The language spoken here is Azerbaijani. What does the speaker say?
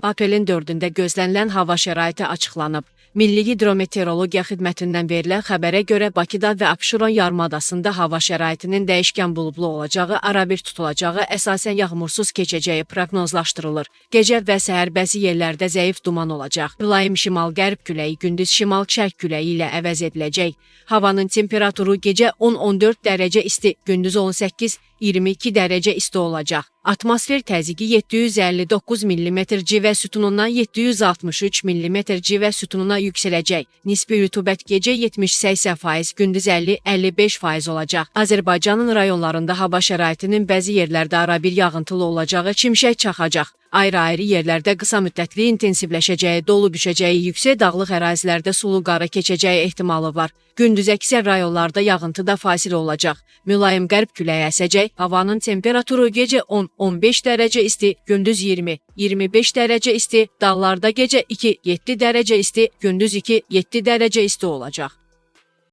Aprelin 4-də gözlənilən hava şəraiti açıqlanıb. Milli Hidrometeorologiya Xidmətindən verilən xəbərə görə Bakıda və Abşeron yarımadasında hava şəraitinin dəyişkən buludlu olacağı, arabir tutulacağı, əsasən yağmursuz keçəcəyi proqnozlaşdırılır. Gecə və səhər bəzi yerlərdə zəif duman olacaq. Mülayim şimal-qərb küləyi gündüz şimal-şərq küləyi ilə əvəz ediləcək. Havanın temperaturu gecə 10-14 dərəcə isti, gündüz 18-22 dərəcə isti olacaq. Atmosfer təzyiqi 759 mm civə sütunundan 763 mm civə sütununa yüksələcək. Nisbi rütubət gecə 70-80%, gündüz 50-55% olacaq. Azərbaycanın rayonlarında hava şəraitinin bəzi yerlərdə arabir yağıntılı olacağı, çimşək çaxacaq. Ayrı-ayrı yerlərdə qısa müddətli intensivləşəcəyi, dolu düşəcəyi, yüksək dağlıq ərazilərdə sulu qarı keçəcəyi ehtimalı var. Gündüz əksər rayonlarda yağıntıda fasilə olacaq. Mülayim qərb küləyi əsəcək. Havanın temperaturu gecə 10-15 dərəcə isti, gündüz 20-25 dərəcə isti, dağlarda gecə 2-7 dərəcə isti, gündüz 2-7 dərəcə isti olacaq.